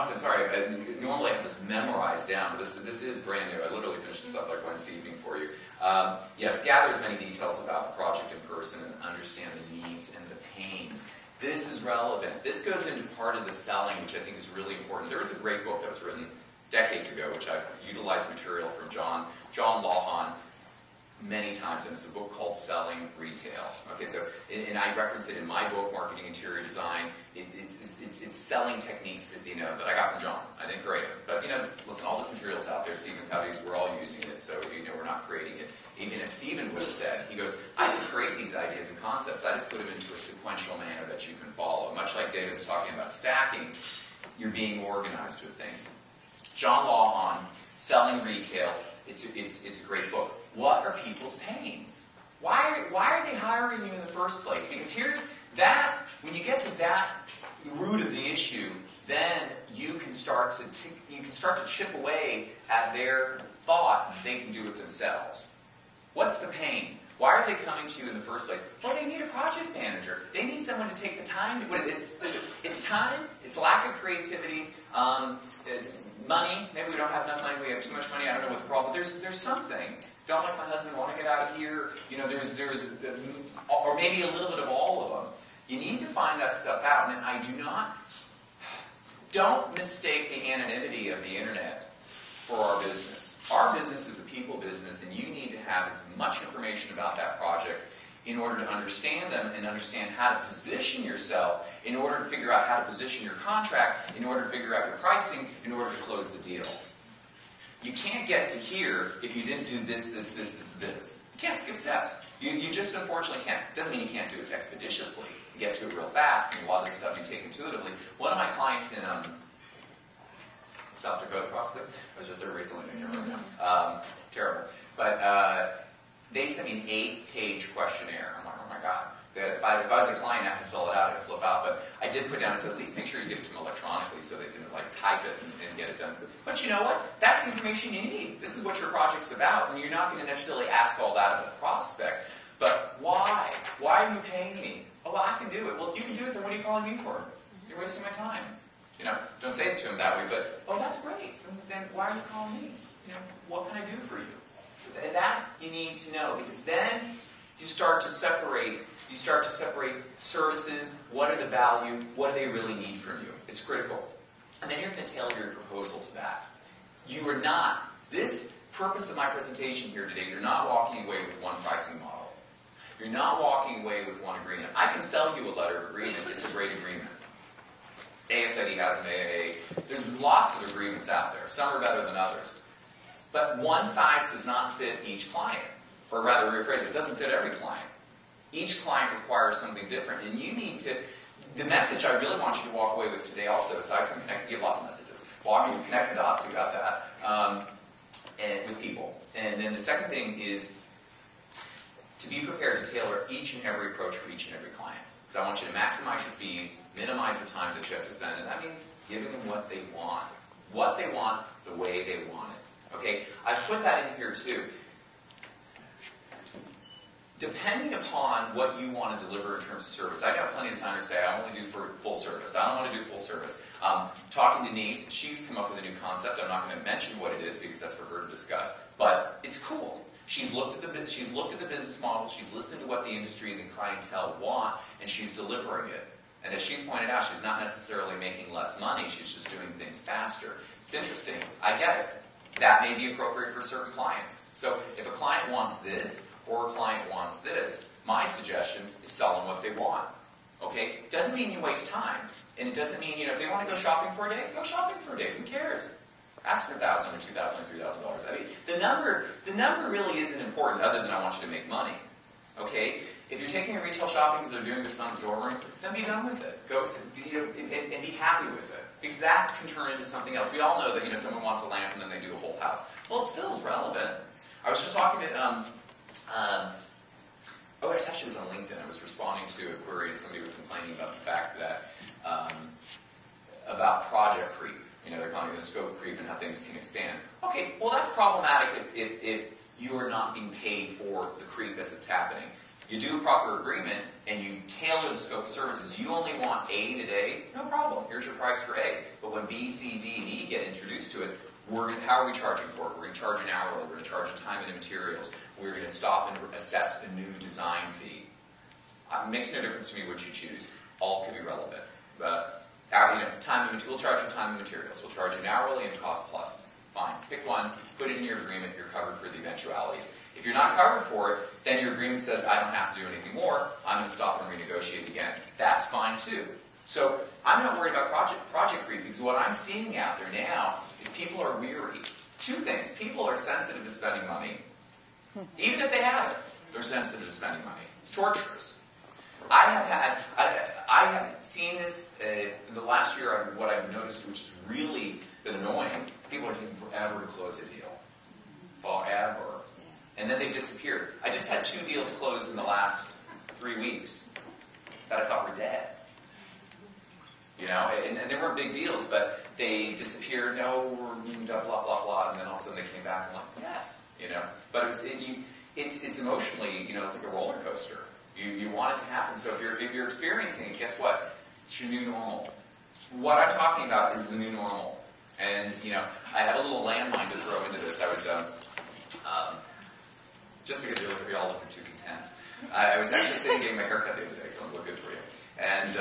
honestly, I'm sorry. Normally I have this memorized down, but this is brand new. I literally finished this up like Wednesday evening for you. Yes, gather as many details about the project in person and understand the needs and the pains. This is relevant. This goes into part of the selling, which I think is really important. There was a great book that was written decades ago, which I've utilized material from John Lawhon many times, and it's a book called Selling Retail. Okay, so, and I reference it in my book, Marketing Interior Design. It's selling techniques that, that I got from John. I didn't create it. But, listen, all this material's out there. Stephen Covey's, we're all using it, so, we're not creating it. Even as Stephen would have said, he goes, I didn't create these ideas and concepts. I just put them into a sequential manner that you can follow. Much like David's talking about stacking, you're being organized with things. John Lawhon, Selling Retail, it's a great book. What are people's pains? Why are they hiring you in the first place? Because here's that, when you get to that root of the issue, then you can start to chip away at their thought that they can do it themselves. What's the pain? Why are they coming to you in the first place? Well, they need a project manager. They need someone to take the time. It's time. It's lack of creativity. Money. Maybe we don't have enough money. We have too much money. I don't know what the problem. There's something. Don't like my husband. Want to get out of here. There's or maybe a little bit of all of them. You need to find that stuff out. And I do not. Don't mistake the anonymity of the internet for our business. Our business is a people business, and you need to have as much information about that project in order to understand them and understand how to position yourself, in order to figure out how to position your contract, in order to figure out your pricing, in order to close the deal. You can't get to here if you didn't do this. You can't skip steps. You just unfortunately can't. Doesn't mean you can't do it expeditiously. You get to it real fast, and a lot of the stuff you take intuitively. One of my clients in South Dakota, possibly. I was just there recently. I can't remember now. Terrible. But they sent me an 8-page questionnaire. I'm like, oh my God. If I was a client, I had to fill it out, I'd flip out. But I did put down, I said, at least make sure you give it to them electronically so they can type it and get it done. But you know what? That's the information you need. This is what your project's about, and you're not going to necessarily ask all that of the prospect. But why? Why are you paying me? Oh, well, I can do it. Well, if you can do it, then what are you calling me for? You're wasting my time. Don't say it to them that way, but, oh, that's great. Then why are you calling me? What can I do for you? That you need to know, because then you start to separate services. What are the value? What do they really need from you? It's critical. And then you're going to tailor your proposal to that. You are not, this purpose of my presentation here today, you're not walking away with one pricing model. You're not walking away with one agreement. I can sell you a letter of agreement. It's a great agreement. ASID has an AAA. There's lots of agreements out there. Some are better than others. But one size does not fit each client. Or rather, rephrase it, doesn't fit every client. Each client requires something different. And you need to, the message I really want you to walk away with today also, aside from connect, you have lots of messages. Connect the dots, we got that, and with people. And then the second thing is to be prepared to tailor each and every approach for each and every client. Because I want you to maximize your fees, minimize the time that you have to spend, and that means giving them what they want. What they want, the way they want it. Okay? I've put that in here too. Depending upon what you want to deliver in terms of service, I know plenty of designers say, I only do for full service. I don't want to do full service. Talking to Denise, she's come up with a new concept. I'm not going to mention what it is because that's for her to discuss. But it's cool. She's looked at the business model. She's listened to what the industry and the clientele want, and she's delivering it. And as she's pointed out, she's not necessarily making less money. She's just doing things faster. It's interesting. I get it. That may be appropriate for certain clients. So if a client wants this, or a client wants this, my suggestion is sell them what they want. Okay? Doesn't mean you waste time. And it doesn't mean, if they want to go shopping for a day, go shopping for a day. Who cares? Ask for $1,000 or $2,000 or $3,000. I mean, the number really isn't important other than I want you to make money. Okay? If you're taking a retail shopping because they're doing their son's dorm room, then be done with it. Go and be happy with it. Because that can turn into something else. We all know that someone wants a lamp and then they do a whole house. Well, it still is relevant. I was just talking to it actually was on LinkedIn. I was responding to a query and somebody was complaining about the fact that about project creep. They're calling it the scope creep and how things can expand. Okay, well that's problematic if you are not being paid for the creep as it's happening. You do a proper agreement, and you tailor the scope of services. You only want A today, no problem. Here's your price for A. But when B, C, D, and E get introduced to it, how are we charging for it? We're going to charge an hourly. We're going to charge a time and materials. We're going to stop and assess a new design fee. It makes no difference to me what you choose. All can be relevant. We'll charge you time and materials. We'll charge you an hourly and cost plus. Fine. Pick one, put it in your agreement, you're covered for the eventualities. If you're not covered for it, then your agreement says, I don't have to do anything more, I'm going to stop and renegotiate again. That's fine too. So I'm not worried about project creep, because what I'm seeing out there now is people are weary. Two things. People are sensitive to spending money. Even if they have it, they're sensitive to spending money. It's torturous. I have seen this in the last year. What I've noticed, which has really been annoying, people are taking forever to close a deal. Forever. And then they disappeared. I just had 2 deals closed in the last 3 weeks that I thought were dead. You know, and they weren't big deals, but they disappeared. No, we're moved up, blah, blah, blah. And then all of a sudden they came back and I'm like, yes. You know, but it's emotionally, you know, it's like a roller coaster. You want it to happen. So if you're experiencing it, guess what? It's your new normal. What I'm talking about is the new normal. And, you know, I have a little landmine to throw into this. I was, just because you're all looking too content. I was actually sitting getting my haircut the other day, so it'll look good for you. And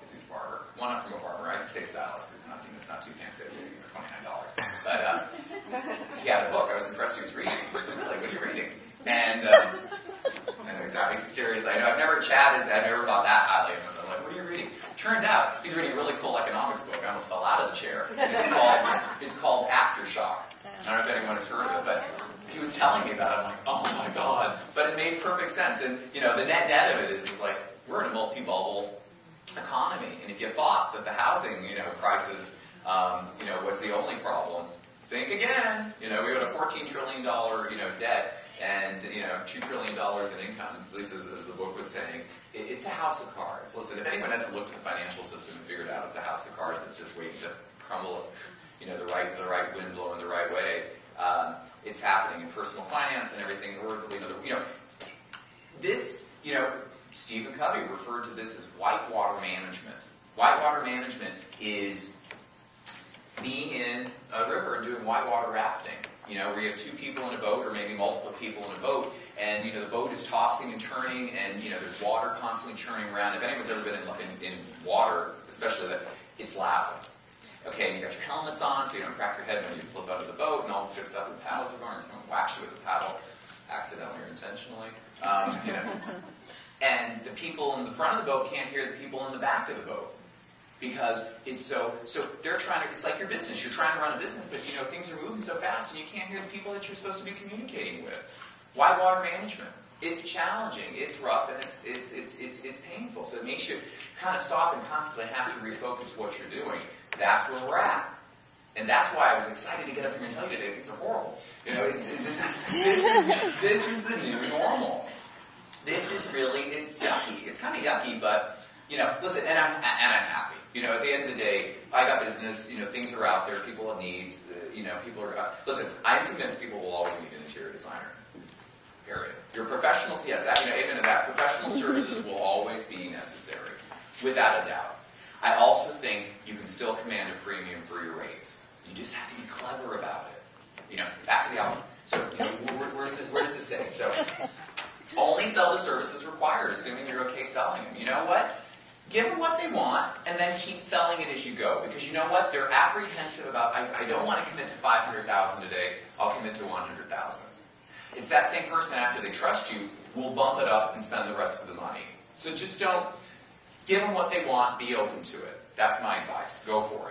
he's a barber. Well, not from a barber. I can say stylist because it's not too fancy. I'm giving him $29. But he had a book. I was impressed he was reading. I said, really, what are you reading? And exactly, seriously, I know I've never thought that highly of myself. Like, what are you reading? Turns out he's reading a really cool economics book. I almost fell out of the chair. And it's called Aftershock. I don't know if anyone has heard of it, but he was telling me about it. I'm like, oh my god! But it made perfect sense. And you know, the net of it is like we're in a multi-bubble economy, and if you thought that the housing, you know, crisis, you know, was the only problem, think again. You know, we got a $14 trillion, you know, debt. And, you know, $2 trillion in income, at least as the book was saying. It's a house of cards. Listen, if anyone hasn't looked at the financial system and figured out it's a house of cards, it's just waiting to crumble, you know, the right wind blowing the right way. It's happening in personal finance and everything. You know, this, you know, Stephen Covey referred to this as whitewater management. Whitewater management is being in a river and doing whitewater rafting. You know, where you have 2 people in a boat, or maybe multiple people in a boat, and you know the boat is tossing and turning, and you know there's water constantly churning around. If anyone's ever been in water, especially that, it's loud. Okay, and you got your helmets on, so you don't crack your head when you flip out of the boat, and all this good stuff. And the paddles are going, or someone whacks you with a paddle, accidentally or intentionally. You know, and the people in the front of the boat can't hear the people in the back of the boat. Because it's so they're trying to, it's like your business. You're trying to run a business, but you know, things are moving so fast and you can't hear the people that you're supposed to be communicating with. Whitewater management. It's challenging, it's rough, and it's painful. So it makes you kind of stop and constantly have to refocus what you're doing. That's where we're at. And that's why I was excited to get up here and tell you today things are horrible. You know, this is the new normal. This is really, it's yucky. It's kind of yucky, but you know, listen, and I'm happy. You know, at the end of the day, I got business, you know, things are out there, people have needs, you know, people are... listen, I'm convinced people will always need an interior designer. Period. Your professionals, yes, that, you know, even that, professional services will always be necessary, without a doubt. I also think you can still command a premium for your rates. You just have to be clever about it. You know, back to the album. So, you know, where does it say? So, only sell the services required, assuming you're okay selling them. You know what? Give them what they want, and then keep selling it as you go. Because you know what? They're apprehensive about, I don't want to commit to $500,000 today, I'll commit to $100,000. It's that same person, after they trust you, will bump it up and spend the rest of the money. So just don't, give them what they want, be open to it. That's my advice. Go for it.